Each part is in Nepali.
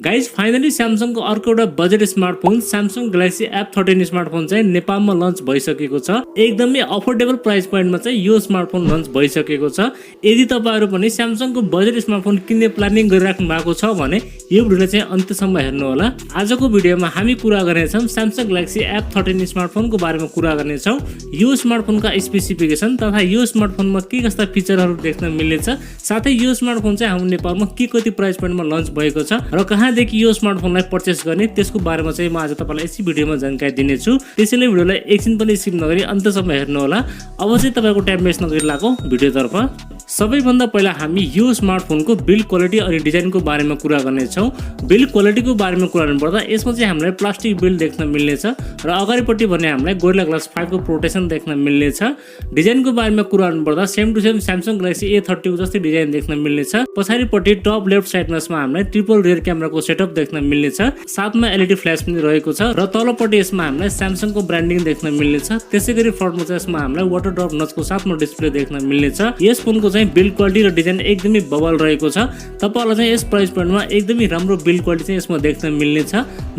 गाइज फाइनली स्यामसङको अर्को एउटा budget smartphone Samsung galaxy F13 smartphone चाहिँ नेपालमा लन्च भइसकेको छ। एकदमै अफोर्डेबल प्राइस पोइन्टमा चाहिँ यो स्मार्टफोन लन्च भइसकेको छ। यदि तपाईहरु पनि स्यामसङको बजेट स्मार्टफोन किन्ने प्लानिङ गरिराख्नु भएको छ भने यो भिडियोलाई चाहिँ अन्त्यसम्म हेर्नु होला। आजको भिडियोमा हामी कुरा गर्नेछौं स्यामसङ ग्यालेक्सी F13 स्मार्टफोनको बारेमा कुरा गर्नेछौं। यो स्मार्टफोनका स्पेसिफिकेसन तथा यो स्मार्टफोनमा के कस्ता फिचरहरु देख्न मिल्नेछ, साथै यो स्मार्टफोन चाहिँ हाम्रो नेपालमा के कति प्राइस पोइन्टमा लन्च भएको छ र कहाँदेखि यो स्मार्टफोनलाई पर्चेस गर्ने त्यसको बारेमा चाहिँ म आज तपाईलाई यस भिडियोमा जानकारी दिनेछु। त्यसैले भिडियोलाई एकछिन पनि स्किप नगरी अन्त्यसम्म हेर्नु होला। अब चाहिँ तपाईको टाइम वेस्ट नगरी लागौ भिडियोतर्फ। सबैभन्दा पहिला हामी यो स्मार्टफोनको बिल्ड क्वालिटी अनि डिजाइनको बारेमा कुरा गर्नेछौं। बिल्ड क्वालिटीको बारेमा कुरा गर्नुपर्दा यसमा चाहिँ हामीलाई प्लास्टिक बिल्ड देख्न मिल्नेछ र अगाडिपट्टि भने हामीलाई गोरिल्ला ग्लास 5 को प्रोटेक्सन देख्न मिल्नेछ। डिजाइनको बारेमा कुरा गर्नुपर्दा same to same Samsung Galaxy A30 को जस्तै डिजाइन देख्न मिल्नेछ। पछाडिपट्टि टप लेफ्ट साइडमा यसमा हामीलाई ट्रिपल रियर क्यामेराको सेटअप देख्न मिल्नेछ। साथमा एलईडी फ्ल्याश पनि रहेको छ र तलपट्टि यसमा हामीलाई स्यामसङको ब्रान्डिङ देख्न मिल्नेछ। त्यसैगरी फ्रन्टमा चाहिँ यसमा हामीलाई वाटर ड्रप नचको साथमा डिस्प्ले देख्न मिल्नेछ। यस फोनको चाहिँ बिल्ड क्वालिटी र डिजाइन एकदमै बबल रहेको छ। तपाईहरुलाई चाहिँ यस प्राइस पोइन्टमा एकदमै राम्रो बिल्ड क्वालिटी चाहिँ यसमा देख्न मिल्नेछ।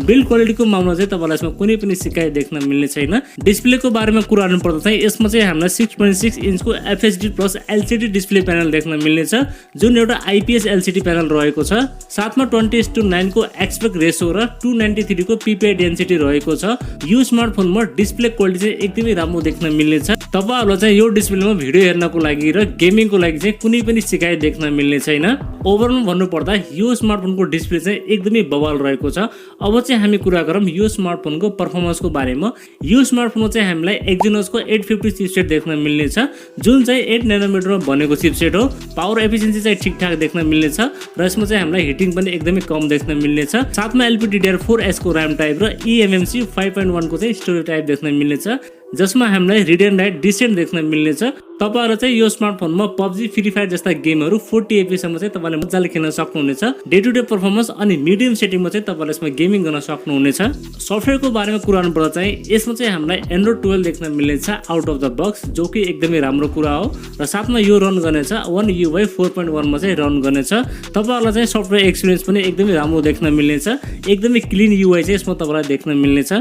बिल्ड क्वालिटीको मामला चाहिँ तपाईलाई यसमा कुनै पनि शिकायत देख्न मिल्ने छैन। डिस्प्लेको बारेमा कुरा गर्नुपर्दा चाहिँ यसमा चाहिँ हामीलाई 6.6 इन्चको FHD plus LCD display panel देख्न मिल्नेछ, जुन एउटा IPS LCD प्यानल रहेको छ। साथमा 20:9 को एस्पेक्ट रेशो र 293 को PPI डेन्सिटी रहेको छ। यो स्मार्टफोनमा डिस्प्ले क्वालिटी चाहिँ एकदमै राम्रो देख्न मिल्नेछ। तपाईहरुलाई चाहिँ यो डिस्प्लेमा भिडियो हेर्नको लागि र गेमिङको लागि चाहिँ कुनै पनि शिकायत देख्न मिल्ने छैन। ओभरअल भन्नुपर्दा यो स्मार्टफोनको डिस्प्ले चाहिँ एकदमै बबल रहेको छ। अब चाहिँ हामी कुरा गरौँ यो स्मार्टफोनको परफर्मेन्सको बारेमा। यो स्मार्टफोनमा चाहिँ हामीलाई एक्जिनोसको 850 चिपसेट देख्न मिल्नेछ, जुन चाहिँ 8 नैनोमिटरमा बनेको चिपसेट हो। पावर एफिसिएन्सी चाहिँ ठिकठाक देख्न मिल्नेछ र यसमा चाहिँ हामीलाई हिटिङ पनि एकदमै कम देख्न मिल्नेछ। साथमा LPDDR4S को RAM टाइप र eMMC 5.1 को चाहिँ स्टोरेज टाइप देख्न मिल्नेछ, जसमा हामीलाई रिड एन्ड राइट डिसेन्ट देख्न मिल्नेछ। तपाईहरु चाहिँ यो स्मार्टफोनमा PUBG, फ्री फायर जस्ता गेमहरु 40 FPS सम्म चाहिँ तपाईले मजाले खेल्न सक्नुहुनेछ। डे टु डे परफर्मेन्स अनि मिडियम सेटिङमा चाहिँ तपाईले यसमा गेमिङ गर्न सक्नुहुनेछ। सफ्टवेयरको बारेमा कुरा गर्नुपर्दा चाहिँ यसमा चाहिँ हामीलाई Android 12 देख्न मिल्नेछ आउट अफ द बक्स, जो कि एकदमै राम्रो कुरा हो। र साथमा यो रन गर्नेछ One UI 4.1 मा चाहिँ रन गर्नेछ। तपाईहरुलाई चाहिँ सफ्टवेयर एक्सपिरियन्स पनि एकदमै राम्रो देख्न मिल्नेछ। एकदमै क्लीन UI चाहिँ यसमा तपाईलाई देख्न मिल्नेछ।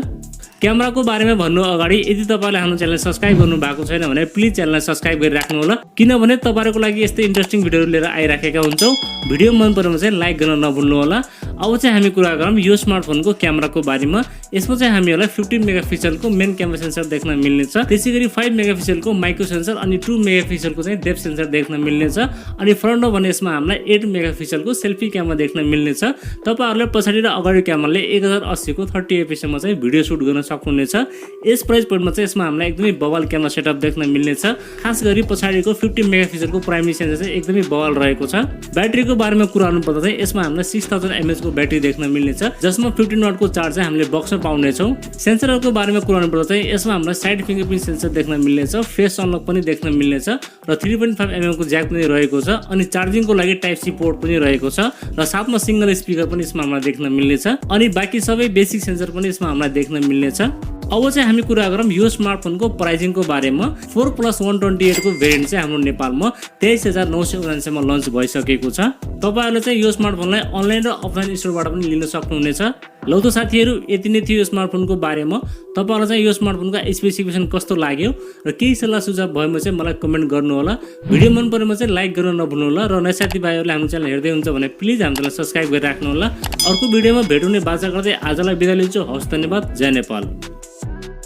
क्यामेराको बारेमा भन्नु अगाडि यदि तपाईले हाम्रो च्यानल सब्स्क्राइब गर्नु भएको छैन भने प्लिज च्यानललाई सब्स्क्राइब गरिराख्नु होला, किनभने तपाईहरुको लागि यस्तै इन्ट्रेस्टिङ भिडियोहरु लिएर आइराखेका हुन्छौं। भिडियो मन परेमा चाहिँ लाइक गर्न नभुल्नु होला। अब चाहिँ हामी कुरा गरौँ यो स्मार्टफोनको क्यामेराको बारेमा। यसमा चाहिँ हामीहरुलाई 15 मेगापिक्सलको मेन क्यामेरा सेन्सर देख्न मिल्नेछ। त्यसैगरी 5 मेगापिक्सलको माइक्रो सेन्सर अनि 2 मेगापिक्सलको चाहिँ डेप्थ सेन्सर देख्न मिल्नेछ। अनि फ्रन्टमा भने यसमा हामीलाई 8 मेगापिक्सलको सेल्फी क्यामेरा देख्न मिल्नेछ। तपाईहरुले पछाडी र अगाडि क्यामेराले 1080 को 30 fps सम्म चाहिँ भिडियो सुट गर्न सक्नुहुनेछ। यस प्राइस पोइन्टमा चाहिँ यसमा हामीलाई एकदमै बबल क्यामेरा सेटअप देख्न मिल्नेछ। खास गरी पछाडीको 50 मेगापिक्सलको प्राइमरी सेन्सर चाहिँ एकदमै बबल रहेको छ। ब्याट्रीको बारेमा कुरा गर्नुपर्दा चाहिँ यसमा हामीलाई 6000 mAh को ब्याट्री देख्न मिल्नेछ, जसमा 15 वाट को चार्ज चाहिँ हामीले बक्समा पाउने छौं। सेन्सरहरुको बारेमा कुरा गर्नुपर्दा चाहिँ यसमा हामीलाई साइड फिंगरप्रिन्ट सेन्सर देख्न मिल्नेछ, फेस अनलक पनि देख्न मिल्नेछ र 3.5 mm को ज्याक पनि रहेको छ। अनि चार्जिङको लागि टाइप सी पोर्ट पनि रहेको छ र साथमा सिंगल स्पिकर पनि यसमा हामीलाई देख्न मिल्नेछ। अनि बाँकी सबै बेसिक सेन्सर पनि यसमा हामीलाई देख्न मिल्नेछ। अब चाहिँ हामी कुरा गरौँ यो स्मार्टफोनको प्राइसिङको बारेमा। 4+128 को भेरिएन्ट चाहिँ हाम्रो नेपालमा 23979 मा लन्च भइसकेको छ। तपाईहरुले चाहिँ यो स्मार्टफोनलाई अनलाइन र अफलाइन स्टोरबाट पनि लिन सक्नुहुनेछ। लौ त साथीहरु, यति नै थियो यो स्मार्टफोनको बारेमा। तपाईहरुलाई चाहिँ यो स्मार्टफोनको स्पेसिफिकेसन कस्तो लाग्यो र केही सल्लाह सुझाव भएमा चाहिँ मलाई कमेन्ट गर्नु होला। भिडियो मन परेमा चाहिँ लाइक गर्न नभुल्नु होला र नयाँ साथीभाइहरुले हाम्रो च्यानल हेर्दै हुन्छ भने प्लिज हामीलाई सब्स्क्राइब गरिराख्नु होला। अर्को भिडियोमा भेटौँने बाचा गर्दै आजलाई बिदा लिन्छु। हवस्, धन्यवाद। जय नेपाल।